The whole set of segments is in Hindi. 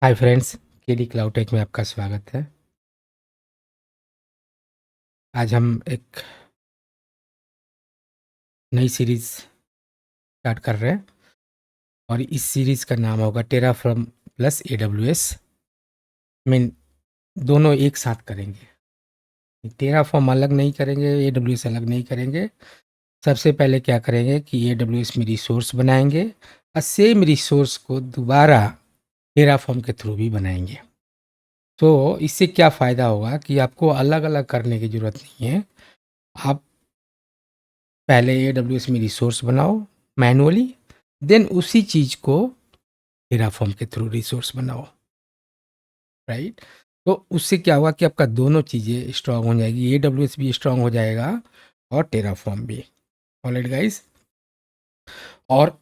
हाय फ्रेंड्स, केडी क्लाउड टेक में आपका स्वागत है। आज हम एक नई सीरीज़ स्टार्ट कर रहे हैं और इस सीरीज़ का नाम होगा टेराफॉर्म प्लस एडब्ल्यूएस। मीन दोनों एक साथ करेंगे। टेराफॉर्म अलग नहीं करेंगे, एडब्ल्यूएस अलग नहीं करेंगे। सबसे पहले क्या करेंगे कि एडब्ल्यूएस में रिसोर्स बनाएंगे और सेम रिसोर्स को दोबारा टेराफॉर्म के थ्रू भी बनाएंगे। तो इससे क्या फ़ायदा होगा कि आपको अलग अलग करने की ज़रूरत नहीं है। आप पहले एडब्ल्यूएस में रिसोर्स बनाओ मैनुअली, देन उसी चीज़ को टेराफॉर्म के थ्रू रिसोर्स बनाओ, राइट? तो उससे क्या होगा कि आपका दोनों चीज़ें स्ट्रांग हो जाएगी, एडब्ल्यूएस भी स्ट्रांग हो जाएगा और टेराफॉर्म भी। Alright guys. और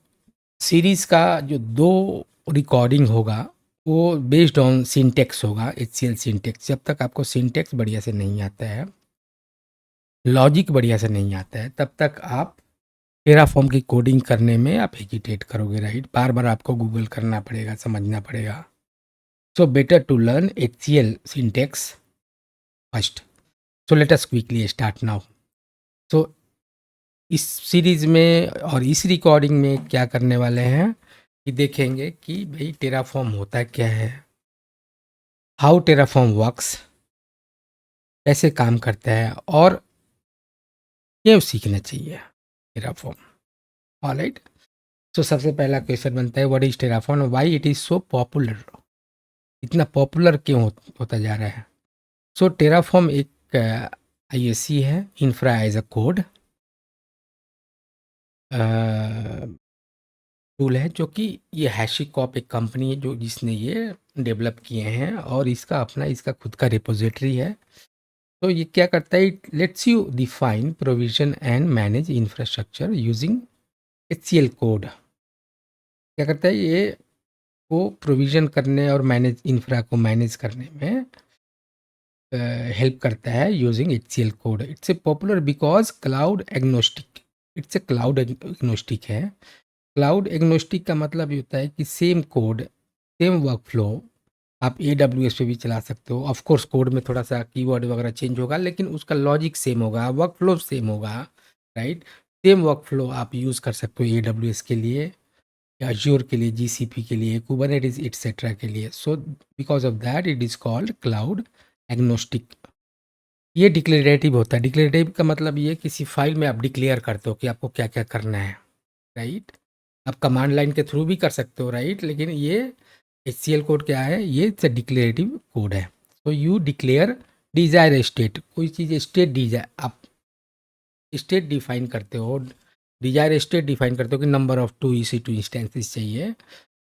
सीरीज़ का जो दो रिकॉर्डिंग होगा वो बेस्ड ऑन सिंटेक्स होगा, एचसीएल सिंटेक्स। जब तक आपको सिंटेक्स बढ़िया से नहीं आता है, लॉजिक बढ़िया से नहीं आता है, तब तक आप टेराफॉर्म की कोडिंग करने में आप हेजिटेट करोगे, राइट? बार बार आपको गूगल करना पड़ेगा, समझना पड़ेगा। So better to learn HCL syntax first. So let us quickly start now. So इस सीरीज में और इस रिकॉर्डिंग में क्या करने वाले हैं कि देखेंगे कि भाई टेराफॉर्म होता क्या है, हाउ टेराफॉर्म वर्क्स, कैसे काम करता है और क्यों सीखना चाहिए टेराफॉर्म। ऑलराइट। सो सबसे पहला क्वेश्चन बनता है, what is Terraform, why it is so popular? इतना पॉपुलर क्यों होता जा रहा है? सो टेराफॉर्म एक ISC है, infra as a code tool है, जो कि ये हैशिकॉप एक कंपनी है जो जिसने ये डेवलप किए हैं और इसका खुद का रिपोजिटरी है। तो ये क्या करता है, it let's you define provision and manage infrastructure using HCL code. क्या करता है ये, वो प्रोविजन करने और मैनेज इंफ्रा को मैनेज करने में हेल्प करता है using HCL code. It's a popular because cloud agnostic, it's a cloud agnostic है। क्लाउड एग्नोस्टिक का मतलब ये होता है कि same code, same work flow आप AWS पे भी चला सकते हो। ऑफ कोर्स कोड में थोड़ा सा कीवर्ड वगैरह चेंज होगा, लेकिन उसका लॉजिक सेम होगा, वर्क फ्लो सेम होगा, राइट? सेम वर्क फ्लो आप यूज़ कर सकते हो AWS के लिए, Azure के लिए, GCP के लिए, Kubernetes एटसेट्रा के लिए। So because of that it is called cloud agnostic. ये डिक्लेरेटिव होता है। डिक्लेरेटिव का मतलब ये, किसी फाइल में आप डिक्लेयर करते हो कि आपको क्या क्या करना है, राइट? आप कमांड लाइन के थ्रू भी कर सकते हो, राइट? लेकिन ये HCL कोड क्या है, ये डिक्लेरेटिव कोड है। So you declare desire state, कोई चीज़ स्टेट डिजायर, आप स्टेट डिफाइन करते हो, डिजायर स्टेट डिफाइन करते हो कि नंबर ऑफ 2 इंस्टेंसेस चाहिए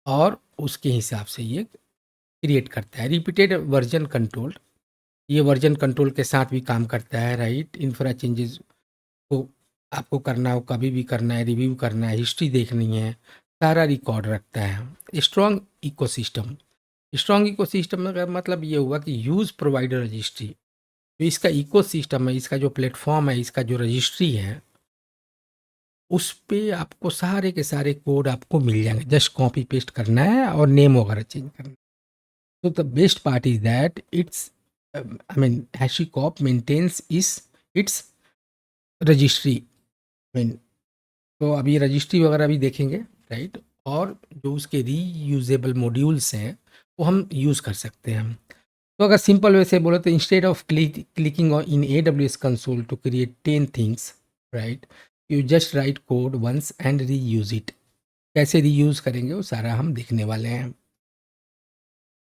और उसके हिसाब से ये क्रिएट करता है। रिपीटेड वर्जन कंट्रोल, ये वर्जन कंट्रोल के साथ भी काम करता है, राइट? इंफ्रा चेंजेस को आपको करना हो, कभी भी करना है, रिव्यू करना है, हिस्ट्री देखनी है, सारा रिकॉर्ड रखता है। स्ट्रॉन्ग इकोसिस्टम, स्ट्रॉन्ग इकोसिस्टम का मतलब ये हुआ कि यूज़ प्रोवाइडर रजिस्ट्री, जो इसका इकोसिस्टम है, इसका जो प्लेटफॉर्म है, इसका जो रजिस्ट्री है, उस पे आपको सारे के सारे कोड आपको मिल जाएंगे। जस्ट कॉपी पेस्ट करना है और नेम वगैरह चेंज करना है। So the best part is that HashiCorp maintains its registry. तो अभी रजिस्ट्री वगैरह भी देखेंगे, राइट? और जो उसके रीयूजेबल मॉड्यूल्स हैं वो हम यूज़ कर सकते हैं। तो अगर सिंपल वे से बोले तो instead of clicking in AWS console to create 10 things, right, you just write code once and reuse it. कैसे रीयूज़ करेंगे वो सारा हम देखने वाले हैं।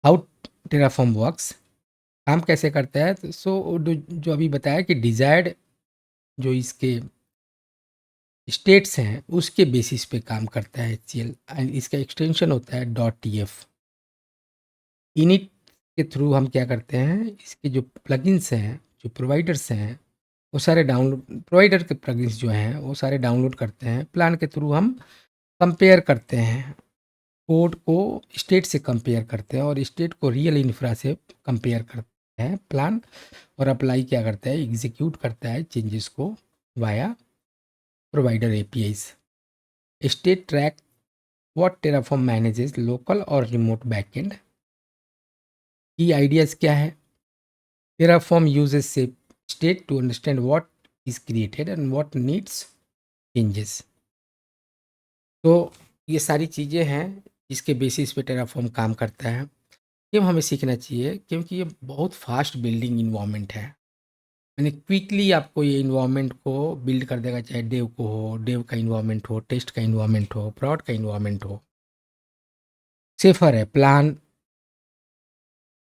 हाउ टेराफॉर्म वर्क्स, काम कैसे करता है? तो जो अभी बताया कि डिजायर्ड जो इसके स्टेट्स हैं उसके बेसिस पे काम करता है HCL, एंड इसका एक्सटेंशन होता है .tf। इनिट के थ्रू हम क्या करते हैं, इसके जो प्लगइन्स हैं, जो प्रोवाइडर्स हैं, वो सारे डाउनलोड, प्रोवाइडर के प्लगइन्स जो हैं वो सारे डाउनलोड करते हैं। प्लान के थ्रू हम कंपेयर करते हैं, कोड को स्टेट से कंपेयर करते हैं और स्टेट को रियल इंफ्रा से कंपेयर करते हैं प्लान। और अप्लाई क्या करता है, एग्जीक्यूट करता है चेंजेस को via provider APIs। State track what Terraform manages local और रिमोट बैकएंड। की आइडियाज़ क्या है? Terraform uses shape state to understand what is created and what needs changes. तो ये सारी चीज़ें हैं जिसके बेसिस पे टेराफॉर्म काम करता है। ये हमें सीखना चाहिए क्योंकि ये बहुत फास्ट बिल्डिंग इन्वायरमेंट है। यानी क्विकली आपको ये इन्वायरमेंट को बिल्ड कर देगा, चाहे डेव को हो, डेव का इन्वायरमेंट हो, टेस्ट का इन्वायरमेंट हो, प्रॉड का इन्वायरमेंट हो। सेफर है, प्लान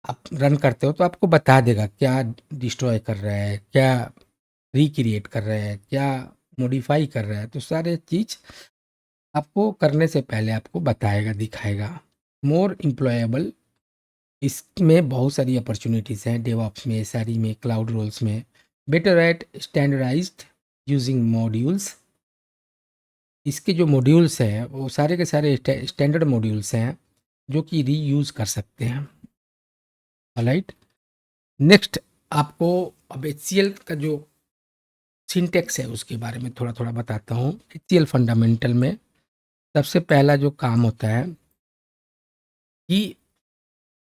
आप रन करते हो तो आपको बता देगा क्या डिस्ट्रॉय कर रहा है, क्या रिक्रिएट कर रहा है, क्या मॉडिफाई कर रहा है, तो सारे चीज़ आपको करने से पहले आपको बताएगा, दिखाएगा। मोर एम्प्लॉयबल, इसमें बहुत सारी अपॉर्चुनिटीज़ हैं डेवऑप्स में, एसआरई में, क्लाउड रोल्स में। Better at standardized using modules, इसके जो मॉड्यूल्स हैं वो सारे के सारे स्टैंडर्ड मॉड्यूल्स हैं जो कि रीयूज़ कर सकते हैं। ऑलराइट, नेक्स्ट आपको अब एचसीएल का जो सिंटेक्स है उसके बारे में थोड़ा थोड़ा बताता हूँ। एचसीएल फंडामेंटल में सबसे पहला जो काम होता है कि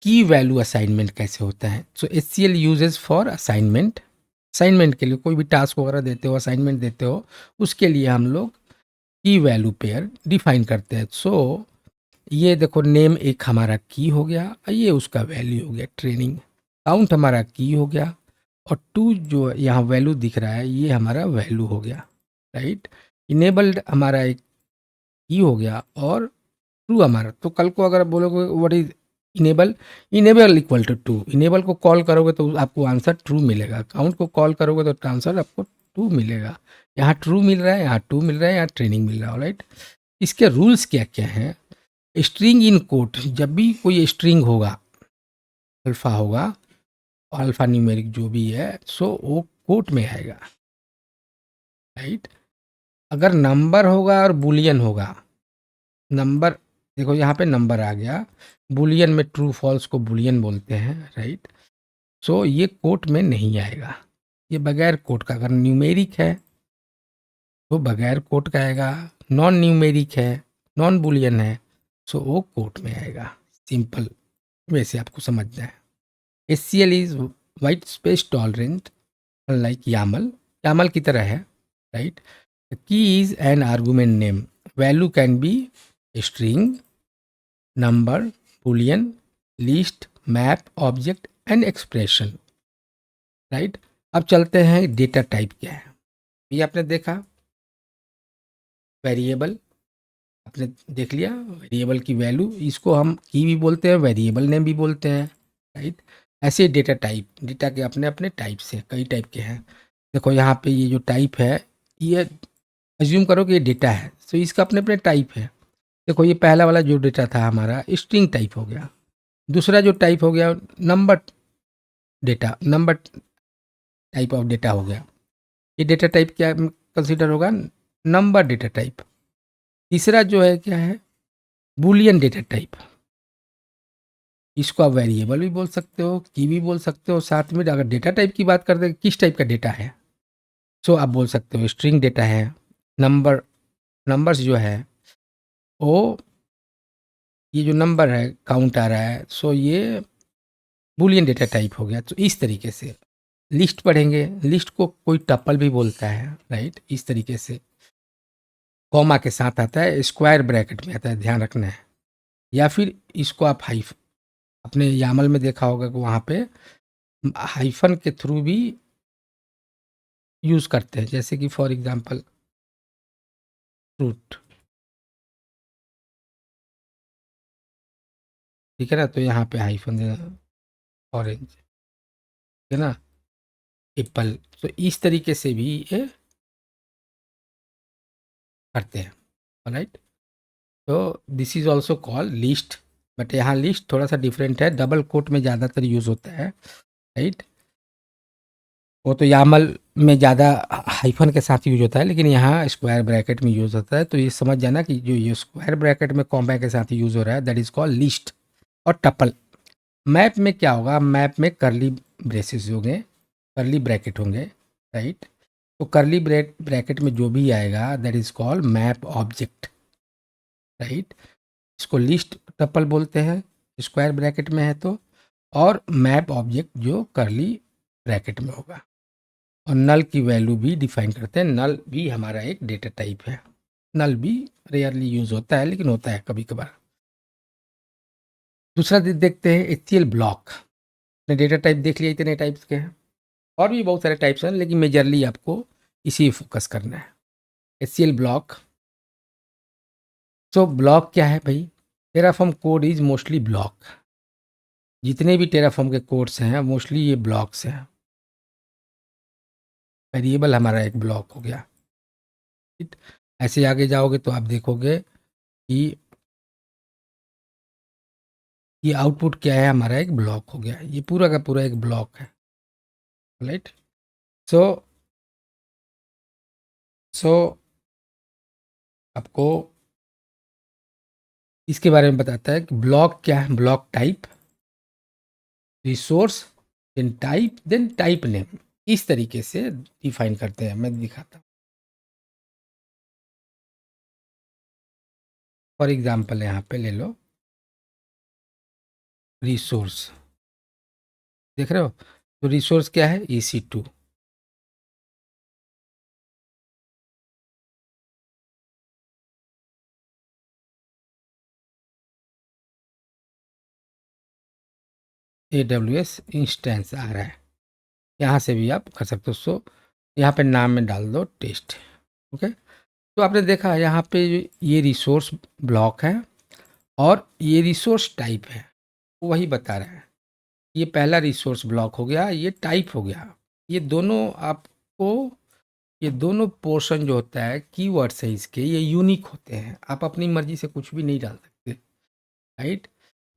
की वैल्यू असाइनमेंट कैसे होता है। So HCL uses for assignment, assignment के लिए कोई भी टास्क वगैरह देते हो, असाइनमेंट देते हो, उसके लिए हम लोग की वैल्यू पेयर डिफाइन करते हैं। सो ये देखो, नेम एक हमारा की हो गया, ये उसका वैल्यू हो गया ट्रेनिंग। काउंट हमारा की हो गया, और टू जो यहाँ वैल्यू दिख रहा है ये हमारा वैल्यू हो गया। राइट, इनेबल्ड हमारा एक की हो गया, और ट्रू हमारा। तो कल को अगर बोलोगे what is enable, enable equal to true, enable को कॉल करोगे तो आपको आंसर ट्रू मिलेगा, काउंट को कॉल करोगे तो आंसर आपको ट्रू मिलेगा। यहाँ ट्रू मिल रहा है, यहाँ ट्रू मिल रहा है, यहाँ ट्रेनिंग मिल रहा है। राइट, इसके रूल्स क्या क्या हैं? स्ट्रिंग इन कोट, जब भी कोई स्ट्रिंग होगा, अल्फा होगा, अल्फा न्यूमेरिक जो भी है, सो वो कोट में आएगा। राइट, अगर नंबर होगा और बुलियन होगा, नंबर देखो यहाँ पे नंबर आ गया, बुलियन में ट्रू फॉल्स को बुलियन बोलते हैं। राइट, सो ये कोट में नहीं आएगा, ये बगैर कोट का। अगर न्यूमेरिक है तो बगैर कोट का आएगा, नॉन न्यूमेरिक है, नॉन बुलियन है, सो वो कोट में आएगा। सिंपल वैसे आपको समझना है। HCL is white space tolerant like YAML, YAML की तरह है। Right, key is an argument name, value can be string, number, boolean, list, map, object and expression. Right, अब चलते हैं डेटा टाइप क्या है। ये आपने देखा, वेरिएबल आपने देख लिया, वेरिएबल की वैल्यू, इसको हम की भी बोलते हैं, वेरिएबल नेम भी बोलते हैं। राइट, ऐसे डेटा टाइप, डेटा के अपने अपने टाइप से कई टाइप के हैं। देखो यहाँ पे ये जो टाइप है, ये अज्यूम करो कि ये डेटा है, तो इसका अपने अपने टाइप है। देखो ये पहला वाला जो डेटा था हमारा स्ट्रिंग टाइप हो गया, दूसरा जो टाइप हो गया number data, number type of data हो गया। ये डेटा टाइप क्या कंसीडर होगा? Number data type. तीसरा जो है क्या है? बूलियन डेटा टाइप, इसको आप वेरिएबल भी बोल सकते हो, की भी बोल सकते हो। साथ में अगर डेटा टाइप की बात करते हैं किस टाइप का डेटा है, सो आप बोल सकते हो स्ट्रिंग डेटा है, नंबर्स जो है वो, ये जो नंबर है काउंट आ रहा है, सो ये बूलियन डेटा टाइप हो गया। तो इस तरीके से लिस्ट पढ़ेंगे, लिस्ट को कोई टपल भी बोलता है। राइट, इस तरीके से कॉमा के साथ आता है, स्क्वायर ब्रैकेट में आता है, ध्यान रखना है। या फिर इसको आप अपने यामल में देखा होगा कि वहाँ पे हाइफन के थ्रू भी यूज़ करते हैं, जैसे कि फॉर एग्जांपल फ्रूट, ठीक है ना, तो यहाँ पे हाइफन देना, ऑरेंज, ठीक है ना, एप्पल। तो इस तरीके से भी ये करते हैं। राइट, तो this is also called list, but यहाँ लिस्ट थोड़ा सा डिफरेंट है, डबल कोट में ज़्यादातर यूज़ होता है। राइट, वो तो यामल में ज़्यादा हाइफन के साथ यूज होता है, लेकिन यहाँ स्क्वायर ब्रैकेट में यूज़ होता है। तो ये समझ जाना कि जो ये स्क्वायर ब्रैकेट में कॉमा के साथ यूज़ हो रहा है दैट इज़ कॉल्ड लिस्ट। और टपल, मैप में क्या होगा? मैप में करली ब्रेसेस होंगे, करली ब्रैकेट होंगे। राइट, तो करली ब्रैकेट में जो भी आएगा that is called map object. Right, इसको लिस्ट टपल बोलते हैं, स्क्वायर ब्रैकेट में है तो। और मैप ऑब्जेक्ट जो करली ब्रैकेट में होगा, और नल की वैल्यू भी डिफाइन करते हैं। नल भी हमारा एक डेटा टाइप है। नल भी रेयरली यूज होता है, लेकिन होता है कभी कभार। दूसरा देखते हैं एचसीएल ब्लॉक। ने डेटा टाइप देख लिया, इतने टाइप्स के हैं, और भी बहुत सारे टाइप्स हैं, लेकिन मेजरली आपको इसी फोकस करना है, एचसीएल ब्लॉक। तो ब्लॉक क्या है भाई? Terraform code is mostly block. जितने भी टेराफॉर्म के कोड्स हैं मोस्टली ये ब्लॉक्स हैं। वेरिएबल हमारा एक ब्लॉक हो गया। ऐसे आगे जाओगे तो आप देखोगे कि ये आउटपुट क्या है, हमारा एक ब्लॉक हो गया। ये पूरा का पूरा एक ब्लॉक है, राइट। सो सो आपको इसके बारे में बताता है कि ब्लॉक क्या है। Block type, resource, then type, then type name. इस तरीके से डिफाइन करते हैं। मैं दिखाता हूँ। फॉर एग्जांपल यहाँ पे ले लो रिसोर्स, देख रहे हो? तो रिसोर्स क्या है? EC2। AWS इंस्टेंस आ रहा है, यहाँ से भी आप कर सकते हो। सो यहाँ पे नाम में डाल दो टेस्ट। ओके, तो आपने देखा यहाँ पे ये रिसोर्स ब्लॉक है और ये रिसोर्स टाइप है, वही बता रहा है। ये पहला रिसोर्स ब्लॉक हो गया, ये टाइप हो गया। ये दोनों आपको, ये दोनों पोर्शन जो होता है कीवर्ड्स है इसके, ये यूनिक होते हैं। आप अपनी मर्जी से कुछ भी नहीं डाल सकते, राइट।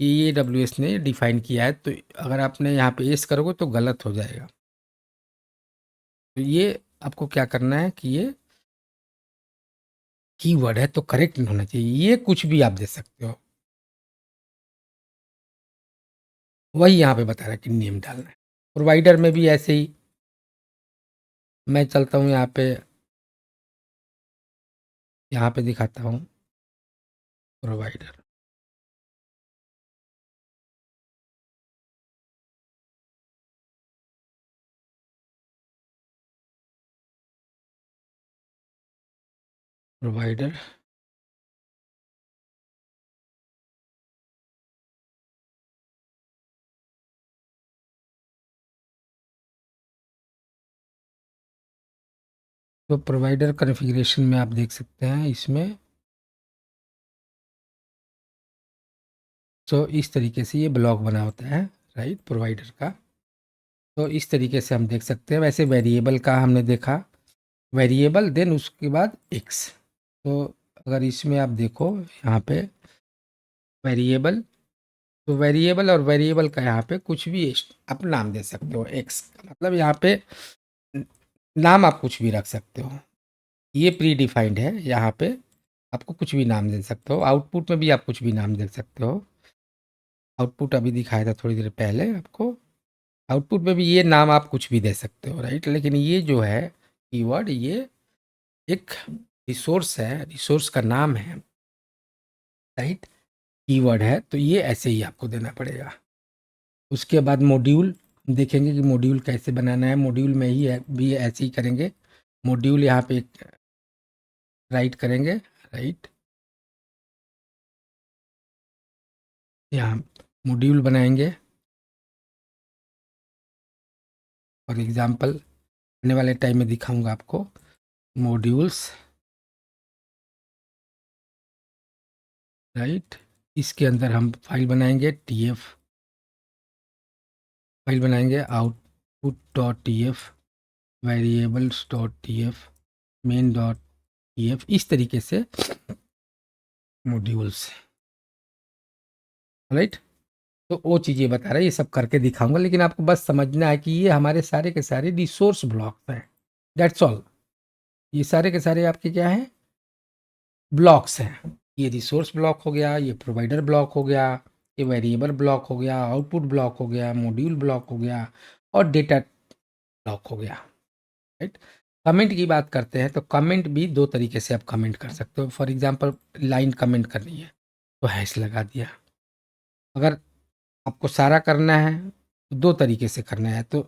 ये AWS ने डिफाइन किया है, तो अगर आपने यहाँ पे एस करोगे तो गलत हो जाएगा। तो ये आपको क्या करना है कि ये कीवर्ड है तो करेक्ट होना चाहिए। ये कुछ भी आप दे सकते हो, वही यहाँ पे बता रहा है कि नेम डालना है। प्रोवाइडर में भी ऐसे ही, मैं चलता हूँ यहाँ पे दिखाता हूँ प्रोवाइडर। प्रोवाइडर तो प्रोवाइडर कॉन्फ़िगरेशन में आप देख सकते हैं इसमें। तो इस तरीके से ये ब्लॉक बना होता है, राइट, प्रोवाइडर का। तो इस तरीके से हम देख सकते हैं। वैसे वेरिएबल का हमने देखा, वेरिएबल देन उसके बाद एक्स। तो अगर इसमें आप देखो यहाँ पे वेरिएबल, तो वेरिएबल और वेरिएबल का यहाँ पे कुछ भी आप नाम दे सकते हो। एक्स मतलब यहाँ पे नाम आप कुछ भी रख सकते हो, ये प्री डिफाइंड है। यहाँ पे आपको कुछ भी नाम दे सकते हो। आउटपुट में भी आप कुछ भी नाम दे सकते हो। आउटपुट अभी दिखाया था थोड़ी देर पहले आपको। आउटपुट में भी ये नाम आप कुछ भी दे सकते हो, राइट। लेकिन ये जो है कीवर्ड, ये एक रिसोर्स है, रिसोर्स का नाम है, राइट, कीवर्ड है, तो ये ऐसे ही आपको देना पड़ेगा। उसके बाद मॉड्यूल देखेंगे कि मॉड्यूल कैसे बनाना है। मॉड्यूल में ही है, भी ऐसे ही करेंगे। मॉड्यूल यहाँ पे राइट करेंगे, राइट, यहाँ मॉड्यूल बनाएंगे। फॉर एग्जांपल आने वाले टाइम में दिखाऊंगा आपको मॉड्यूल्स, राइट। इसके अंदर हम फाइल बनाएंगे TF, फाइल बनाएंगे output.tf, variables.tf, main.tf, इस तरीके से मॉड्यूल्स, राइट। तो वो चीज़ें बता रहा है, ये सब करके दिखाऊंगा। लेकिन आपको बस समझना है कि ये हमारे सारे के सारे रिसोर्स ब्लॉक्स हैं, दैट्स ऑल। ये सारे के सारे आपके क्या हैं? ब्लॉक्स हैं। ये रिसोर्स ब्लॉक हो गया, ये प्रोवाइडर ब्लॉक हो गया, ये वेरिएबल ब्लॉक हो गया, आउटपुट ब्लॉक हो गया, मॉड्यूल ब्लॉक हो गया, और डेटा ब्लॉक हो गया, राइट। कमेंट की बात करते हैं तो कमेंट भी दो तरीके से आप कमेंट कर सकते हो। फॉर एग्जांपल लाइन कमेंट करनी है तो हैश लगा दिया। अगर आपको सारा करना है तो 2 तरीके से करना है। तो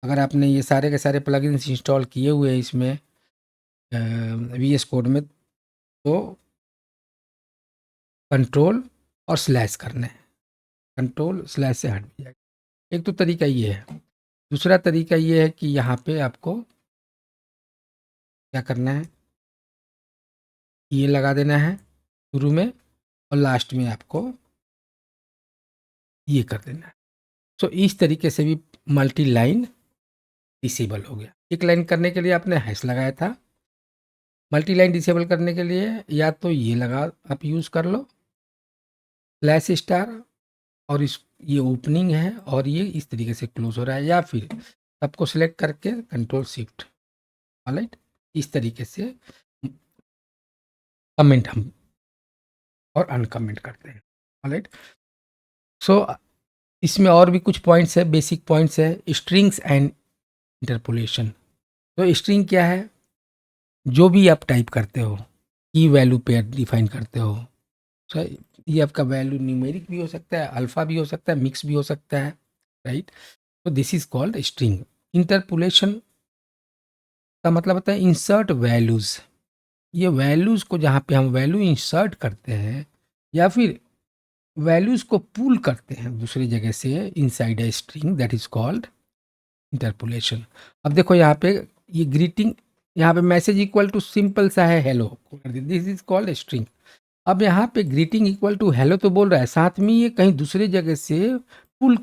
अगर आपने ये सारे के सारे प्लगइन्स इंस्टॉल किए हुए हैं इसमें वीएस कोड में, तो कंट्रोल और स्लैश करना है, कंट्रोल स्लैश से हट भी जाएगा। एक तो तरीका ये है। दूसरा तरीका ये है कि यहाँ पे आपको क्या करना है, ये लगा देना है शुरू में और लास्ट में आपको ये कर देना है। सो इस तरीके से भी मल्टी लाइन डिसेबल हो गया। एक लाइन करने के लिए आपने हैश लगाया था, मल्टी लाइन डिसेबल करने के लिए या तो ये लगा आप यूज़ कर लो स्लैश स्टार, और इस ये ओपनिंग है और ये इस तरीके से क्लोज हो रहा है, या फिर सबको सिलेक्ट करके कंट्रोल शिफ्ट, ऑलराइट, इस तरीके से कमेंट हम और अनकमेंट करते हैं, ऑलराइट। सो इसमें और भी कुछ पॉइंट्स है, बेसिक पॉइंट्स है, स्ट्रिंग्स एंड इंटरपोलेशन। तो स्ट्रिंग क्या है, जो भी आप टाइप करते हो, की वैल्यू पेयर डिफाइन करते हो, सो ये आपका वैल्यू न्यूमेरिक भी हो सकता है, अल्फा भी हो सकता है, मिक्स भी हो सकता है, राइट। तो this is called string. Interpolation का मतलब होता है इंसर्ट वैल्यूज। ये वैल्यूज को जहाँ पे हम वैल्यू इंसर्ट करते हैं या फिर वैल्यूज को पुल करते हैं दूसरी जगह से inside a string, that is called interpolation. अब देखो यहाँ पे ये ग्रीटिंग, यहाँ पे मैसेज इक्वल टू सिंपल सा है hello, this is called string. अब यहाँ पे ग्रीटिंग इक्वल टू हेलो तो बोल रहा है, साथ में ये कहीं दूसरी जगह से पुल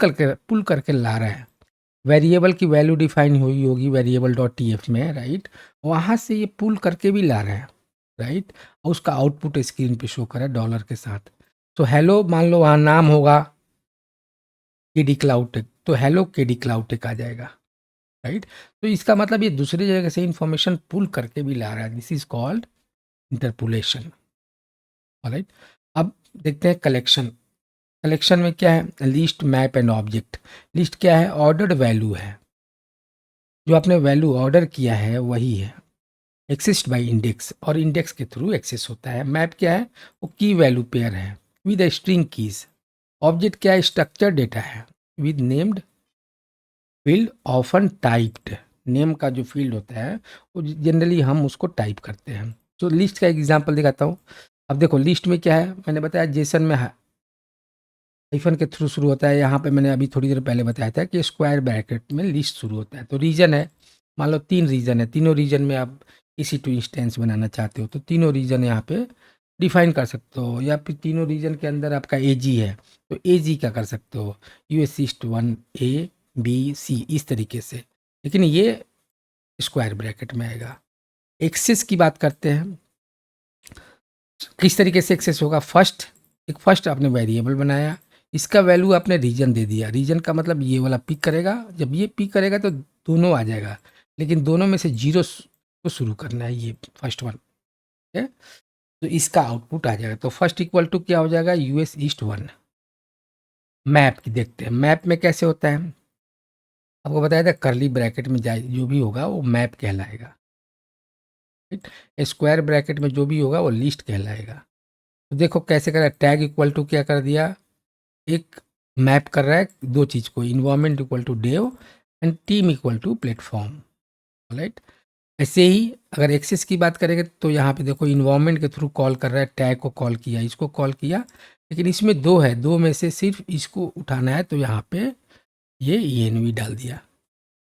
करके ला रहा है। वेरिएबल की वैल्यू डिफाइन हुई होगी वेरिएबल डॉट टी एफ में, राइट, वहाँ से ये पुल करके भी ला रहा है, राइट, और उसका आउटपुट स्क्रीन पे शो कर रहा है डॉलर के साथ। तो हेलो मान लो वहाँ नाम होगा केडी क्लाउटेक, तो हेलो केडी क्लाउटेक आ जाएगा, राइट। तो इसका मतलब ये दूसरी जगह से इंफॉर्मेशन पुल करके भी ला रहा है, this is called interpolation, right. अब देखते हैं कलेक्शन। कलेक्शन में क्या है, list, map and object. List क्या है, ऑर्डर्ड वैल्यू है, जो आपने वैल्यू ऑर्डर किया है वही है, एक्सेस्ड बाय इंडेक्स, और इंडेक्स के थ्रू एक्सेस होता है। मैप क्या है, वो की वैल्यू पेयर है विद स्ट्रिंग कीज। ऑब्जेक्ट क्या है, स्ट्रक्चर डेटा है with named field often typed. Name का जो फील्ड होता है वो जनरली हम उसको टाइप करते हैं। तो लिस्ट का एग्जांपल दिखाता हूँ। अब देखो लिस्ट में क्या है, मैंने बताया जेसन में हाइफन के थ्रू शुरू होता है। यहाँ पे मैंने अभी थोड़ी देर पहले बताया था कि स्क्वायर ब्रैकेट में लिस्ट शुरू होता है। तो रीजन है, मान लो 3 रीजन है, तीनों रीजन में आप इसी टू इंस्टेंस बनाना चाहते हो तो तीनों रीजन यहाँ पे डिफाइन कर सकते हो, या फिर तीनों रीजन के अंदर आपका ए जी है तो ए जी का कर सकते हो, US east 1 A B C, इस तरीके से। लेकिन ये स्क्वायर ब्रैकेट में आएगा। एक्सेस की बात करते हैं, किस तरीके से एक्सेस होगा। फर्स्ट आपने वेरिएबल बनाया, इसका वैल्यू आपने रीजन दे दिया। रीजन का मतलब ये वाला पिक करेगा, जब ये पिक करेगा तो दोनों आ जाएगा, लेकिन दोनों में से जीरो को शुरू करना है, ये फर्स्ट वन है, तो इसका आउटपुट आ जाएगा। तो फर्स्ट इक्वल टू क्या हो जाएगा, यूएस ईस्ट 1। मैप की देखते हैं, मैप में कैसे होता है, आपको बताया था करली ब्रैकेट में जाए जो भी होगा वो मैप कहलाएगा, राइट। स्क्वायर ब्रैकेट में जो भी होगा वो लिस्ट कहलाएगा। तो देखो कैसे कर रहा है, टैग इक्वल टू क्या कर दिया, एक मैप कर रहा है दो चीज़ को, environment equal to dev and team equal to platform, right. ऐसे ही अगर एक्सेस की बात करेंगे तो यहाँ पे देखो इन्वायरमेंट के थ्रू कॉल कर रहा है, टैग को कॉल किया, इसको कॉल किया, लेकिन इसमें दो है, दो में से सिर्फ इसको उठाना है तो यहाँ पे ये ई डाल दिया।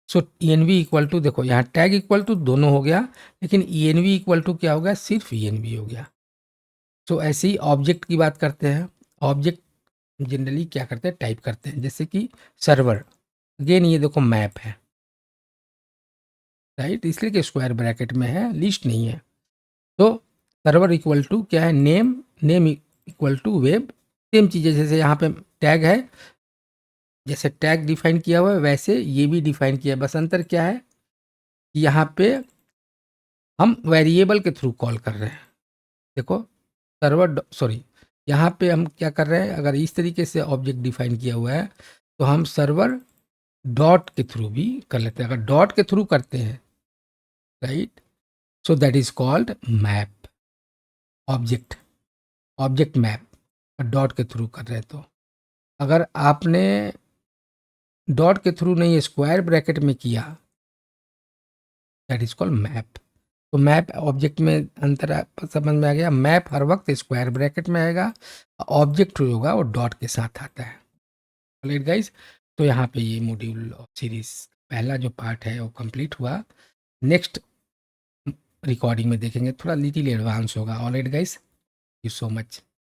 सो ई इक्वल टू, देखो यहाँ टैग इक्वल टू दोनों हो गया, लेकिन ई इक्वल टू क्या हो गया, सिर्फ ई हो गया। सो ऐसे ही ऑब्जेक्ट की बात करते हैं। ऑब्जेक्ट जनरली क्या करते हैं, टाइप करते हैं, जैसे कि सर्वर, अगेन ये देखो मैप है, राइट, इसलिए कि स्क्वायर ब्रैकेट में है, लिस्ट नहीं है। तो सर्वर इक्वल टू क्या है, name, name equal to web, same चीज़ है जैसे यहाँ पे टैग है, जैसे टैग डिफाइन किया हुआ है वैसे ये भी डिफाइन किया है, बस अंतर क्या है कि यहाँ पे हम वेरिएबल के थ्रू कॉल कर रहे हैं। देखो सर्वर, सॉरी, यहाँ पे हम क्या कर रहे हैं, अगर इस तरीके से ऑब्जेक्ट डिफाइन किया हुआ है तो हम सर्वर डॉट के थ्रू भी कर लेते हैं। अगर डॉट के थ्रू करते हैं, right, so that is called map, object, object map, और डॉट के थ्रू कर रहे हैं तो। अगर आपने डॉट के थ्रू नहीं स्क्वायर ब्रैकेट में किया, दैट इज कॉल्ड मैप। तो मैप ऑब्जेक्ट में अंतर समझ में आ गया। मैप हर वक्त स्क्वायर ब्रैकेट में आएगा, ऑब्जेक्ट जो होगा वो डॉट के साथ आता है। राइट गाइस, तो यहाँ पे ये मॉड्यूल ऑफ सीरीज पहला जो पार्ट है वो कंप्लीट हुआ। नेक्स्ट रिकॉर्डिंग में देखेंगे, थोड़ा लिटिल एडवांस होगा। Alright guys, you so much.